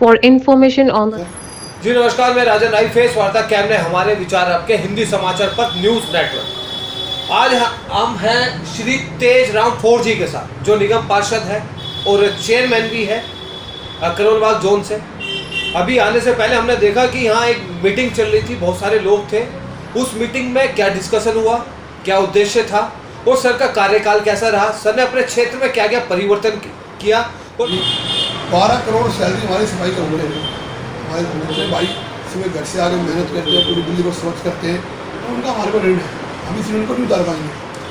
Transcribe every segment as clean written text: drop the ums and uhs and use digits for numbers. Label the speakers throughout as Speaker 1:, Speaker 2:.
Speaker 1: For information on the
Speaker 2: जी नमस्कार, मैं राजन Naik face वार्ता कैमरे हमारे विचार आपके हिंदी समाचार पत्र न्यूज नेटवर्क। आज हम हैं श्री तेज राम 4G के साथ, जो निगम पार्षद है और चेयरमैन भी है करोल बाग जोन से। अभी आने से पहले हमने देखा कि यहाँ एक मीटिंग चल रही थी, बहुत सारे लोग थे। उस मीटिंग में क्या डिस्कशन हुआ, क्या उद्देश्य था और सर का कार्यकाल कैसा रहा, सर ने अपने क्षेत्र में क्या क्या परिवर्तन किया। और
Speaker 3: 12 करोड़ सैलरी हमारे सफाई कर्मचारी हैं। हमारे कर्मचारी भाई सुबह घर से आकर मेहनत करते हैं, पूरी दिल्ली को स्वच्छ करते हैं, तो उनका हमारे को ऋण है। हम इस ऋण को नहीं उतार पाएंगे,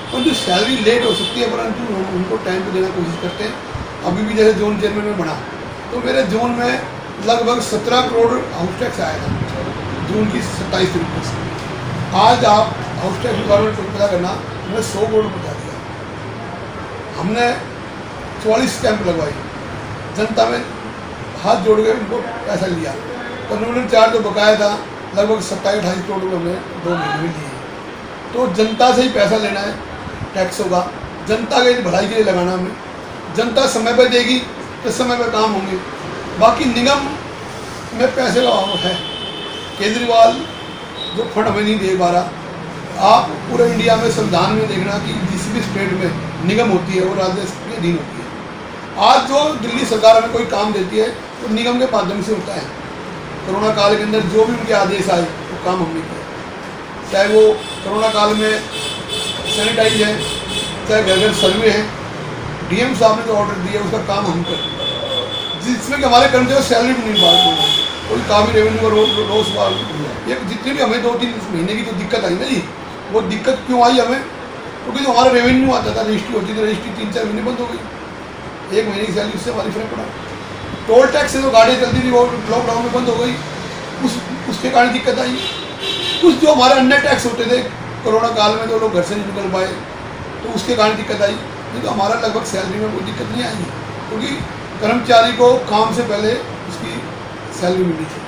Speaker 3: परंतु सैलरी लेट हो सकती है, परंतु हम उनको टाइम पर देने की कोशिश करते हैं। अभी भी जैसे जोन चेयरमैन में बना तो मेरे जोन में लगभग 17 करोड़ हाउस टैक्स आया था जून की 27 तारीख को। आज आप हाउस टैक्स डिपार्टमेंट को पता करना, हमने 100 करोड़ पहुँचा दिया। हमने 44 कैंप लगवाई, जनता में हाथ जोड़ के उनको पैसा लिया। कानूनन चार्ज जो बकाया था लगभग 27-28 करोड़ रुपये हमने 2 महीने में लिए। तो जनता से ही पैसा लेना है, टैक्स होगा, जनता के भलाई के लिए लगाना हमें। जनता समय पर देगी तो समय पर काम होंगे। बाकी निगम में पैसे का अभाव है, केजरीवाल जो फंड हमें नहीं दे पा रहा। आप पूरे इंडिया में संविधान में देखना कि जिस भी स्टेट में निगम होती है वो राज्य के अधीन होती है। आज जो दिल्ली सरकार हमें कोई काम देती है तो निगम के माध्यम से होता है। कोरोना काल के अंदर जो भी उनके आदेश आए वो काम हमने किया, चाहे वो कोरोना काल में सैनिटाइज है, चाहे घर घर सर्वे है। डीएम साहब ने जो ऑर्डर दिया उसका काम हम कर, जिसमें कि हमारे कर्मचारी सैलरी भी नहीं पाते, कोई काफ़ी रेवेन्यू का लॉस हुआ। ये जितनी भी हमें 2-3 महीने की जो दिक्कत आई ना जी, वो दिक्कत क्यों आई हमें, क्योंकि जो हमारा रेवेन्यू आता था, रजिस्ट्री होती थी, रजिस्ट्री 3-4 महीने बंद हो गई। 1 महीने की सैलरी उससे हमारी फर्क पड़ा। टोल टैक्स से जो गाड़ियाँ चलती थी वो लॉकडाउन में बंद हो गई, उसके कारण दिक्कत आई। कुछ जो हमारे अन्य टैक्स होते थे कोरोना काल में, जो लोग घर से नहीं निकल पाए तो उसके कारण दिक्कत आई। नहीं तो हमारा लगभग सैलरी में कोई दिक्कत नहीं आई, क्योंकि कर्मचारी को काम से पहले उसकी सैलरी मिलनी चाहिए,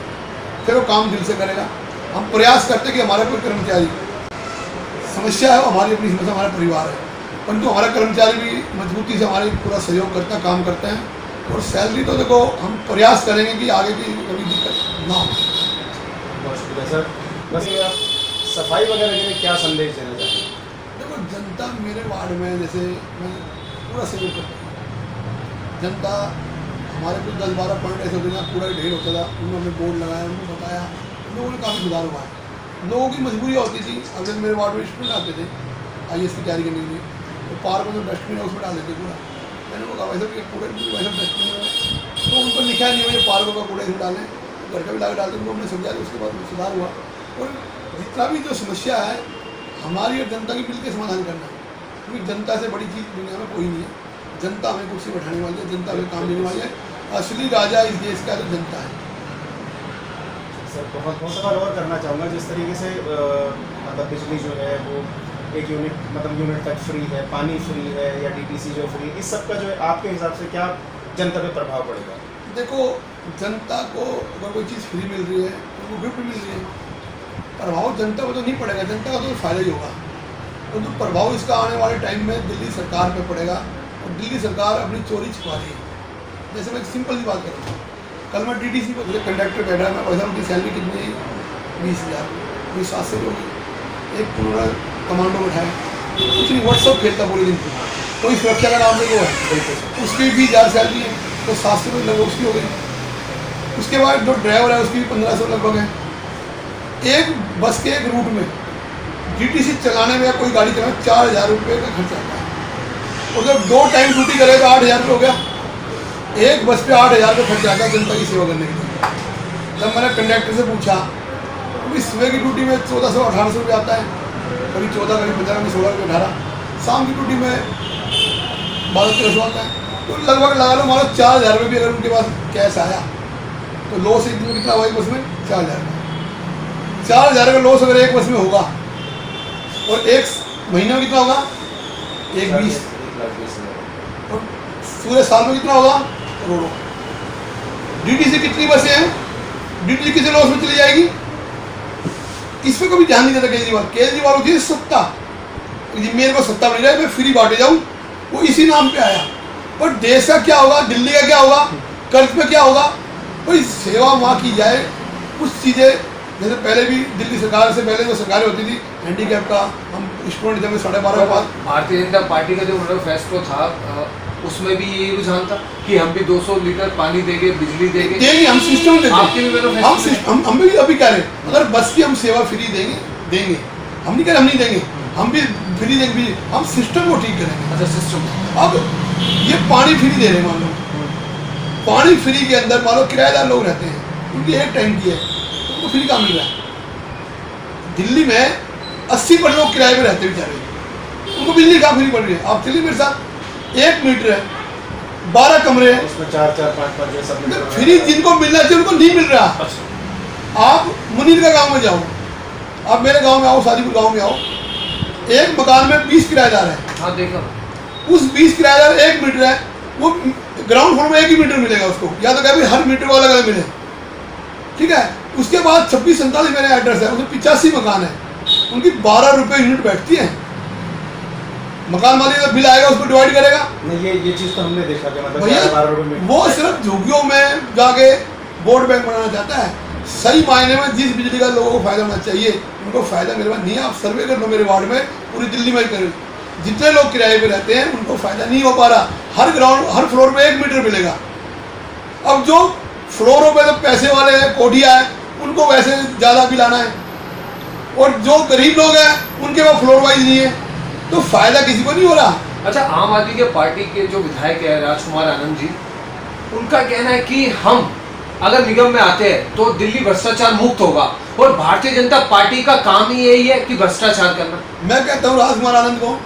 Speaker 3: फिर वो काम दिल से करेगा। हम प्रयास करते कि हमारा कोई कर्मचारी समस्या है, हमारी अपनी समस्या, हमारा परिवार है, परंतु हमारा कर्मचारी भी मजबूती से हमारे पूरा सहयोग करता है, काम करते हैं। और सैलरी तो देखो हम प्रयास करेंगे कि आगे की कभी दिक्कत ना हो।
Speaker 4: बहुत शुक्रिया सर। बस ये आप सफाई वगैरह के लिए क्या संदेश देना चाहते हैं?
Speaker 3: देखो जनता मेरे वार्ड में जैसे मैं पूरा सहयोग करता हूँ। जनता हमारे कुछ 10-12 पॉइंट ऐसे होते हैं पूरा ढेर होता था, उन्होंने हमें बोर्ड लगाया, उनको बताया, लोगों ने काफ़ी सुधार हुआ है। लोगों की मजबूरी होती थी, अब जब मेरे वार्ड में स्टूडेंट आते थे IAS की तैयारी करने के लिए, तो पार्क में जो डस्टबिन है उसमें डाल देते पूरा। मैंने वो कहा वैसे कूड़े वैसे डस्टबिन है, तो उनको लिखा नहीं हो ये पार्कों का कूड़ा इसमें डालें, घर का भी ला डालते, उनको हमने समझा, उसके बाद सुधार हुआ। और जितना भी जो समस्या है हमारी और जनता की मिल के समाधान करना है, क्योंकि जनता से बड़ी चीज़ दुनिया में कोई नहीं है। जनता हमें कुर्सी बैठाने वाली है, जनता हमें काम देने वाली है। असली राजा इस देश का तो जनता है।
Speaker 4: सर बहुत सवाल और करना चाहूँगा, जिस तरीके से मतलब बिजली जो है वो एक यूनिट तक फ्री है, पानी फ्री है या DTC जो फ्री, इस सब का जो है आपके हिसाब से क्या जनता पे प्रभाव पड़ेगा?
Speaker 3: देखो जनता को अगर कोई चीज़ फ्री मिल रही है तो वो गिफ्ट मिल रही है, प्रभाव जनता को तो नहीं पड़ेगा, जनता का तो फायदा ही होगा। तो प्रभाव इसका आने वाले टाइम में दिल्ली सरकार पे पड़ेगा, और दिल्ली सरकार अपनी चोरी छिपा रही है। जैसे मैं सिंपल सी बात करूँ, कल मैं DTC पर कंडक्टर बैठा, मैं पैसा उनकी सैलरी कितनी है 20,000, कोई 700 लोग, एक पूरा कमांडो बैठाया, कुछ नहीं व्हाट्सअप खेलता पूरे दिन, कोई सुरक्षा का नाम नहीं वो है, उसकी 20,000 सैलरी है, तो 700 रुपये लगभग उसकी हो गई। उसके बाद जो ड्राइवर है उसकी भी 1500 लगभग है। एक बस के एक रूट में DTC चलाने में या कोई गाड़ी चलाने में 4,000 रुपये का खर्चा आता है, और जब 2 टाइम ड्यूटी करे तो 8,000 रुपये हो गया। एक बस पे 8,000 रुपये खर्चा आता है जनता की सेवा करने के लिए। जब मैंने कंडक्टर से पूछा, अभी सुबह की ड्यूटी में 1400-1800 रुपये आता है, कभी 14, कभी 15, कभी 16, कभी 18, शाम की ड्यूटी में 1200-1300 आता है। तो लगभग लगा लो मानो 4,000 रुपये भी अगर उनके पास कैश आया तो लॉस एक दिन में कितना हुआ, एक बस में 4,000 का। 4,000 का लॉस अगर एक बस में होगा और एक महीने में कितना होगा, 1,20, और पूरे साल में कितना होगा, करोड़ों। DTC कितनी बसें हैं, DTC किसी लॉस में चली जाएगी, इस पर कभी ध्यान नहीं देता केजरीवाल होती है सत्ता, मेरे को सत्ता मिल जाए मैं फ्री बांटे जाऊँ, वो इसी नाम पे आया। पर देश का क्या होगा, दिल्ली का क्या होगा, कर्ज पे क्या होगा, कोई सेवा वहाँ की जाए, कुछ चीज़ें जैसे पहले भी दिल्ली सरकार से पहले जो सरकारें होती थी हैंडीकैप का, हम स्टूडेंट जब 12:30 के बाद
Speaker 2: भारतीय जनता पार्टी का जो मैनिफेस्टो था उसमें भी यही रुझान था कि हम भी 200 लीटर पानी देंगे, बिजली देंगे।
Speaker 3: हम सिस्टम देंगे।
Speaker 2: आपके भी मैनिफेस्टो
Speaker 3: हम भी अभी कह रहे हैं अगर बस की हम सेवा फ्री देंगे, हम नहीं कह रहे हम नहीं देंगे, हम भी फ्री देंगे, हम सिस्टम को ठीक करेंगे।
Speaker 2: अच्छा, सिस्टम।
Speaker 3: अब ये पानी फ्री दे रहे हैं, मान लो पानी फ्री के अंदर मान लो किराएदार लोग रहते हैं, उनकी एक टाइम की है तो उनको फ्री का मिल रहा है। दिल्ली में 80% लोग किराए में रहते बेचारे, उनको बिजली कहाँ फ्री पड़ रही है? आप चलिए मेरे साथ, 1 मीटर है, 12 कमरे हैं,
Speaker 4: उसमें 4-4, 5-5 सब
Speaker 3: फ्री जिनको मिलना चाहिए उनको नहीं मिल रहा। आप मुनीर का गांव में जाओ, आप मेरे गांव में आओ, शादीपुर गांव में आओ, एक मकान में 20 किराएदार है।
Speaker 2: हाँ देखा।
Speaker 3: उस 20 किराएदार 1 मीटर है, वो ग्राउंड फ्लोर में 1 ही मीटर मिलेगा उसको, या तो क्या भाई हर मीटर को अलग अलग मिले, ठीक है। उसके बाद 2647 मेरा एड्रेस है, उसमें 85 मकान है, उनकी 12 रुपये यूनिट बैठती है। मकान मालिक का बिल आएगा उसको डिवाइड करेगा।
Speaker 4: नहीं, ये चीज़ तो हमने देखा कि मतलब
Speaker 3: भैया
Speaker 4: 12 रुपये में
Speaker 3: वो सिर्फ झुग्गियों में जाके वोट बैंक बनाना चाहता है। सही मायने में जिस बिजली का लोगों को फायदा होना चाहिए उनको फायदा मेरे पास नहीं है। आप सर्वे कर लो मेरे वार्ड में, पूरी दिल्ली में कर, जितने लोग किराए पे रहते हैं उनको फायदा नहीं हो पा रहा। हर फ्लोर पे 1 मीटर मिलेगा। अब जो फ्लोरों पे तो पैसे वाले हैं, कोठिया है, उनको वैसे ज़्यादा बिल आना है, और जो गरीब लोग हैं उनके पास फ्लोर वाइज नहीं है, तो फायदा किसी को नहीं हो रहा।
Speaker 2: अच्छा, आम आदमी के पार्टी के जो विधायक है राजकुमार आनंद जी, उनका कहना है कि हम अगर निगम में आते हैं तो दिल्ली भ्रष्टाचार मुक्त होगा, और भारतीय जनता पार्टी का काम ही यही है कि भ्रष्टाचार करना।
Speaker 3: मैं कहता हूँ राजकुमार आनंद को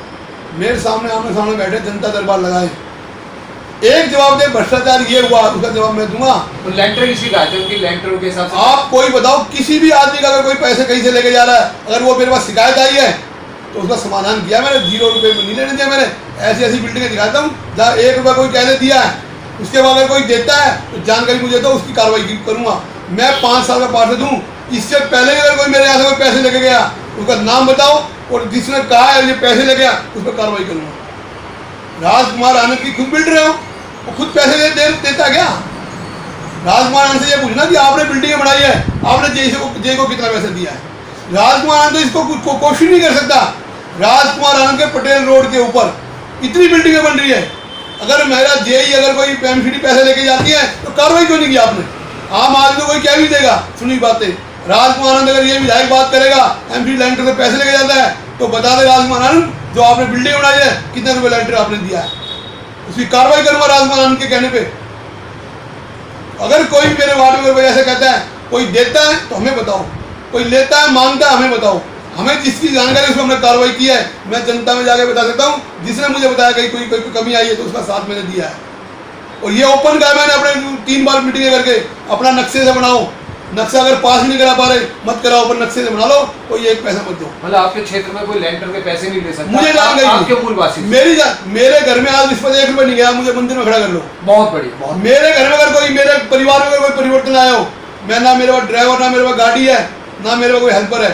Speaker 3: मेरे सामने आमने सामने बैठे जनता दरबार लगाए, एक जवाब दे भ्रष्टाचार ये हुआ, उसका जवाब मैं दूंगा।
Speaker 2: तो लेंटर किसी का है, उनकी लेंटरों के हिसाब से
Speaker 3: आप कोई बताओ, किसी भी आदमी का अगर कोई पैसे कहीं से लेके जा रहा है, अगर वो मेरे पास शिकायत आई है तो उसका समाधान किया मैंने, 0 रुपये में नहीं लेने दिया मैंने। ऐसी ऐसी बिल्डिंगें दिखाता हूँ जहाँ 1 रुपया कोई कहने दिया है, उसके बाद अगर कोई देता है तो जानकारी मुझे दो, उसकी कार्रवाई करूँगा। मैं 5 साल का पार्षद हूँ, इससे पहले अगर कोई मेरे यहाँ से कोई पैसे लेके गया उसका नाम बताओ, और जिसने कहा है ये पैसे ले गया उस पर कार्रवाई करूँगा। राजकुमार आनंद की खुद बिल्डर है, वो खुद पैसे देता क्या? राजकुमार आनंद से ये पूछना कि आपने बिल्डिंगें बनाई है, आपने जे को कितना पैसा दिया है? राजकुमार आनंद तो इसको क्वेश्चन नहीं कर सकता। राजकुमार आनंद के पटेल रोड के ऊपर इतनी बिल्डिंगें बन रही है, अगर मेरा जेई अगर कोई एमसीडी पैसे लेके जाती है तो कार्रवाई क्यों नहीं की आपने? आम आदमी को कोई क्या भी देगा सुनी बातें। राजकुमार आनंद अगर ये विधायक बात करेगा एमसीडी लैंटर से पैसे लेके जाता है तो बता दे राजकुमार आनंद, जो आपने बिल्डिंग बनाई है कितने रुपए लैंटर आपने दिया है, उसकी कार्रवाई करूंगा राजकुमार आनंद के कहने पे। अगर कोई मेरे वार्ड में ऐसे कहता है, कोई देता है तो हमें बताओ, कोई लेता है मांगता है हमें बताओ, हमें जिसकी जानकारी उसको हमने कार्रवाई की है मैं जनता में जाकर बता सकता हूँ। जिसने मुझे बताया कि कोई कमी आई है तो उसका साथ मैंने दिया है, और ये ओपन कहा मैंने अपने 3 बार मीटिंग करके, अपना नक्शे से बनाओ, नक्शा अगर पास नहीं करा पा रहे मत कराओ, पर नक्शे से बना लो, कोई एक पैसा मत दो।
Speaker 2: मतलब आपके क्षेत्र में कोई लेंटर के पैसे नहीं ले सकता,
Speaker 3: मुझे जानकारी
Speaker 2: आपके मूलवासी।
Speaker 3: मेरे घर में आज रिश्वत 1 रुपये नहीं गया, मुझे मंदिर में खड़ा कर लो।
Speaker 2: बहुत बढ़िया।
Speaker 3: मेरे घर में अगर कोई, मेरे परिवार में अगर कोई परिवर्तन आया हो, मैं ना मेरे पास ड्राइवर, ना मेरे पास गाड़ी है, ना मेरे पास कोई हेल्पर है,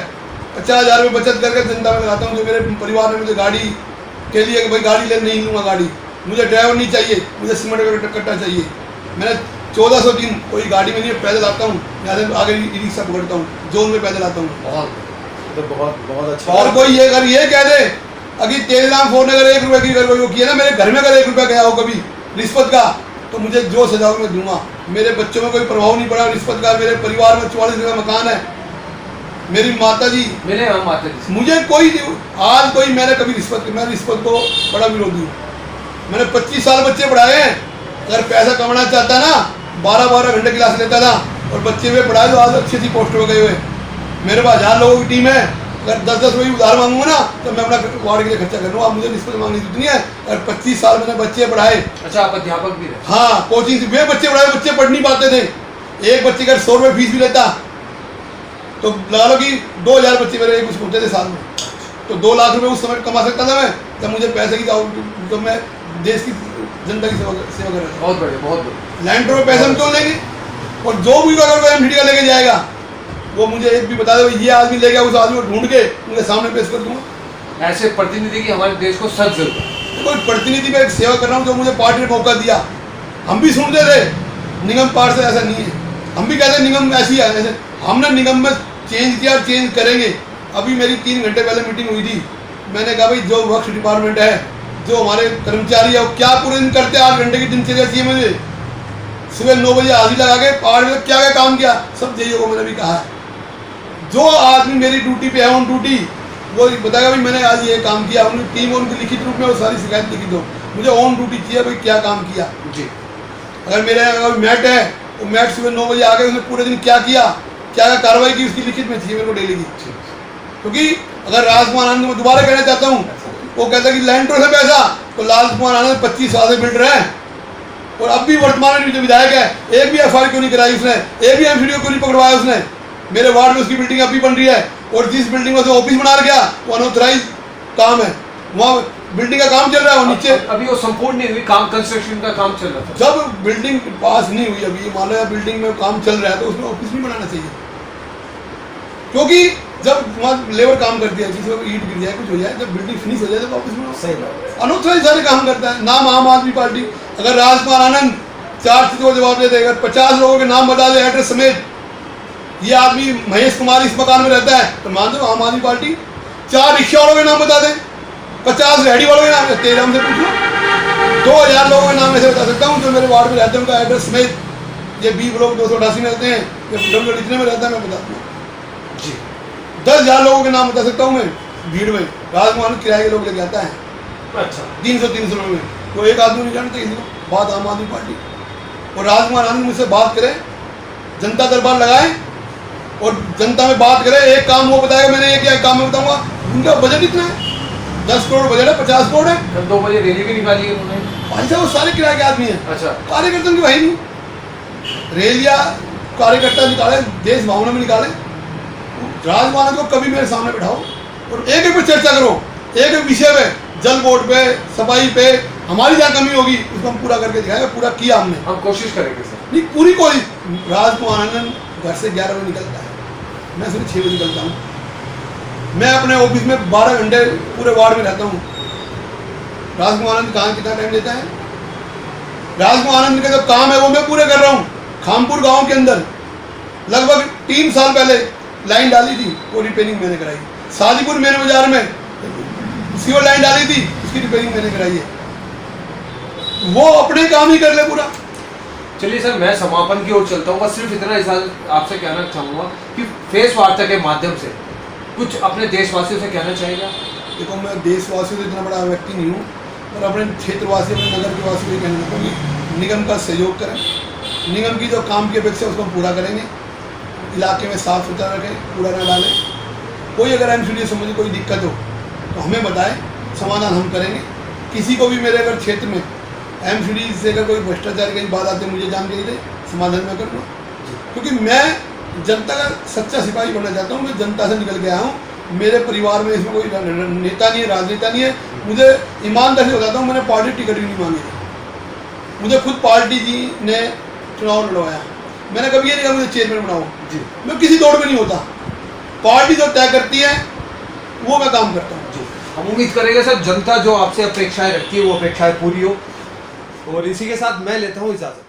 Speaker 3: 50,000 रुपये बचत करके जनता में लगाता हूँ। जो मेरे परिवार में मुझे गाड़ी के लिए भाई गाड़ी ले नहीं लूँगा गाड़ी, मुझे ड्राइवर नहीं चाहिए, मुझे सीमेंट का कट्टा चाहिए, मैंने 1400 दिन कोई गाड़ी में नहीं, पैदल आता हूँ, यहाँ से आगे ई रिक्शा पकड़ता हूँ, जोन में पैदल आता हूँ।
Speaker 4: बहुत अच्छा।
Speaker 3: और कोई ये अगर ये कह दे अभी तेलराम फोन अगर 1 रुपये की अगर वो किया ना, मेरे घर में अगर 1 रुपया गया हो कभी रिश्वत का, तो मुझे जो सजा मैं दूंगा। मेरे बच्चों में कोई प्रभाव नहीं पड़ा रिश्वत का, मेरे परिवार में 44 का मकान है, मेरी माता जी
Speaker 2: मेरे माता जी
Speaker 3: मुझे कोई आज कोई मैंने कभी रिश्वत, मैं रिश्वत को बड़ा विरोधी हूँ। मैंने 25 साल बच्चे पढ़ाए हैं, अगर पैसा कमाना चाहता ना 12-12 घंटे क्लास लेता था, और बच्चे में पढ़ाए तो आज अच्छी पोस्ट पे गए हुए। मेरे पास 1000 लोगों की टीम है, अगर 10-10 रुपये उधार मांगूंगा ना तो मैं अपना वार्ड के लिए खर्चा कर लूँगा, मुझे रिश्वत मांगनी जितनी है। अगर 25 साल मैंने बच्चे पढ़ाए।
Speaker 2: अच्छा, आप अध्यापक भी रहे?
Speaker 3: हाँ, कोचिंग से वे बच्चे पढ़ाए, बच्चे पढ़ नहीं पाते थे, एक बच्चे का 100 रुपये फीस भी लेता, तो लगा लो कि 2000 बच्चे मेरे कुछ होते थे साल में, तो 2 लाख रुपए उस समय कमा सकता था मैं, जब मुझे पैसे की जब मैं देश की जनता की सेवा कर रहा था।
Speaker 2: बहुत बढ़िया, बहुत बढ़िया।
Speaker 3: लैंड में पैसे हम क्यों लेंगे? और जो भी अगर कोई एमसीडी का लेके जाएगा वो मुझे एक भी बता दे ये आदमी ले गया, उस आदमी को ढूंढ के उनके सामने पेश कर दूंगा।
Speaker 2: ऐसे प्रतिनिधि की हमारे देश को सख्त जरूरत है।
Speaker 3: कोई प्रतिनिधि में एक सेवा कर रहा हूँ, जो मुझे पार्टी ने मौका दिया, हम भी सुनते थे, निगम पार्षद ऐसा नहीं है। हम भी कहते हैं निगम ऐसी है, ऐसे हमने निगम में चेंज किया, चेंज करेंगे। अभी मेरी 3 घंटे पहले मीटिंग हुई थी, मैंने कहा भाई जो वर्क्स डिपार्टमेंट है, जो हमारे कर्मचारी है, वो क्या पूरे दिन करते हैं, 8 घंटे की दिनचर्या चाहिए मुझे। सुबह 9 बजे हाजिरी लगा के 8 बजे क्या क्या काम किया, सब जेईओ को मैंने भी कहा है। जो आदमी मेरी ड्यूटी पे है, ऑन ड्यूटी, वो बताएगा भाई मैंने आज ये काम किया, उनकी टीम उनकी लिखित रूप में वो सारी शिकायत लिखी दो, मुझे ऑन ड्यूटी चाहिए भाई क्या काम किया
Speaker 2: जी।
Speaker 3: अगर मेरे अगर मैट है, वो मैट सुबह 9 बजे आ गए, उसने पूरे दिन क्या किया, क्या क्या कार्रवाई की, उसकी लिखित में चाहिए मेरे को डेली की। क्योंकि अगर राजकुमार आनंद मैं दोबारा कहना चाहता हूँ, वो कहता है कि लैंडर से पैसा, तो राजकुमार आनंद 25 साल से बिल्डर है और अब भी वर्तमान में जो विधायक है, एक भी एफआईआर क्यों नहीं कराई उसने, एक भी एमसीडीओ क्यों नहीं पकड़वाया उसने। मेरे वार्ड में उसकी बिल्डिंग अभी बन रही है और जिस बिल्डिंग में से ऑफिस बना गया वो अनऑथराइज काम है, वहाँ बिल्डिंग का काम चल रहा है, वो नीचे
Speaker 2: अभी वो संपूर्ण नहीं हुई, काम कंस्ट्रक्शन का काम चल रहा था।
Speaker 3: जब बिल्डिंग पास नहीं हुई, अभी मान लो बिल्डिंग में काम चल रहा है तो उसमें ऑफिस नहीं बनाना चाहिए। क्योंकि जब वहाँ लेबर काम करती है, किसी को ईंट गिर जाए, कुछ हो जाए, जब बिल्डिंग फिनिश हो जाए तो ऑफिस बनाओ।
Speaker 4: सही बात।
Speaker 3: अनऑथराइज सारे काम करता है। नाम आम आदमी पार्टी, अगर राजकुमार आनंद 4 चीजों को जवाब दे देगा, 50 लोगों के नाम बता दे एड्रेस समेत, ये आदमी महेश कुमार इस मकान में रहता है, तो मान दो आम आदमी पार्टी। 4 रिक्शा वालों के नाम बता दें, 50 रेहड़ी वालों के नाम, तेरे नाम से पूछ लो। 2000 लोगों के नाम ऐसे बता सकता हूँ जो मेरे वार्ड में रहते हैं, उनका एड्रेस समेत। ये बी ब्लॉक 288 में रहते हैं, ये डब्ल्यू इतने में रहता है, मैं बता दूँ
Speaker 2: जी।
Speaker 3: 10,000 लोगों के नाम बता सकता हूँ मैं भीड़ में। राजकुमार किराए के लोग लेके आता है
Speaker 2: अच्छा
Speaker 3: 300 लोगों में, वो एक आदमी नहीं जानते किसी को। बात आम आदमी पार्टी और राजकुमार आनंद मुझसे बात करे, जनता दरबार लगाए और जनता में बात करे, एक काम वो बताएगा मैंने ये क्या काम में बताऊंगा। उनका बजट इतना है, 10 करोड़ बजट है, 50 करोड़ है।
Speaker 2: कल 2 बजे रैली भी निकाली है उन्होंने।
Speaker 3: भाई साहब वो सारे किराए के आदमी हैं,
Speaker 2: अच्छा
Speaker 3: कार्यकर्ता की भाई नहीं। रैलियां कार्यकर्ता निकाले, देश भावना में निकाले। राजकुमार को कभी मेरे सामने बैठाओ और एक एक पे चर्चा करो, एक एक विषय पे, जल बोर्ड पे, सफाई पे, हमारी जहाँ कमी होगी उसको हम पूरा करके दिखाएंगे। पूरा किया हमने,
Speaker 2: हम कोशिश करेंगे सर।
Speaker 3: नहीं पूरी कोशिश। राजकुमार आनंद घर से 11 बजे निकलता है, मैं सिर्फ 6 बजे निकलता हूँ। मैं अपने ऑफिस में 12 घंटे पूरे वार्ड में रहता हूँ। राजकुमार आनंद कहाँ कितना टाइम देता है? राजकुमार आनंद का जो काम है वो मैं पूरे कर रहा हूँ। खामपुर गांव के अंदर लगभग 3 साल पहले लाइन डाली थी, वो रिपेयरिंग मैंने कराई। साजीपुर मेरे बाजार में सीवर लाइन डाली थी, उसकी रिपेयरिंग मैंने कराई है। वो अपने काम ही कर ले पूरा।
Speaker 2: चलिए सर, मैं समापन की ओर चलता हूँ। बस सिर्फ इतना इजाजत आपसे कहना चाहूँगा कि फेस वार्ता के माध्यम से कुछ अपने देशवासियों से कहना चाहिएगा।
Speaker 3: देखो मैं देशवासियों से इतना बड़ा व्यक्ति नहीं हूँ, पर अपने क्षेत्रवासी, अपने नगर के वासी को कहना चाहता हूँ कि निगम का सहयोग करें। निगम की जो काम की अपेक्षा उसको हम पूरा करेंगे। इलाके में साफ सुथरा रखें, कूड़ा न डालें। कोई अगर एमसीडीओ संबंधी कोई दिक्कत हो तो हमें बताएं, समाधान हम करेंगे। किसी को भी मेरे अगर क्षेत्र में एमसीडी से अगर कोई भ्रष्टाचार की बात आती है, मुझे जानकारी दे, समाधान मैं करूँगा। क्योंकि मैं जनता का सच्चा सिपाही बनना चाहता हूँ। मैं जनता से निकल के आया हूँ। मेरे परिवार में इसमें कोई नेता नहीं है, राजनेता नहीं है। मुझे ईमानदारी से बताता हूँ, मैंने पार्टी टिकट भी नहीं मांगी थी। मुझे खुद पार्टी जी ने चुनाव लड़वाया। मैंने कभी ये नहीं कहा मुझे चेयरमैन बनाओ जी, मैं किसी दौड़ में नहीं होता। पार्टी जो तय करती है वो मैं काम करता हूँ जी।
Speaker 2: हम उम्मीद करेंगे सर जनता जो आपसे अपेक्षाएं रखती है वो अपेक्षाएं पूरी हो। और इसी के साथ मैं लेता हूँ इजाजत।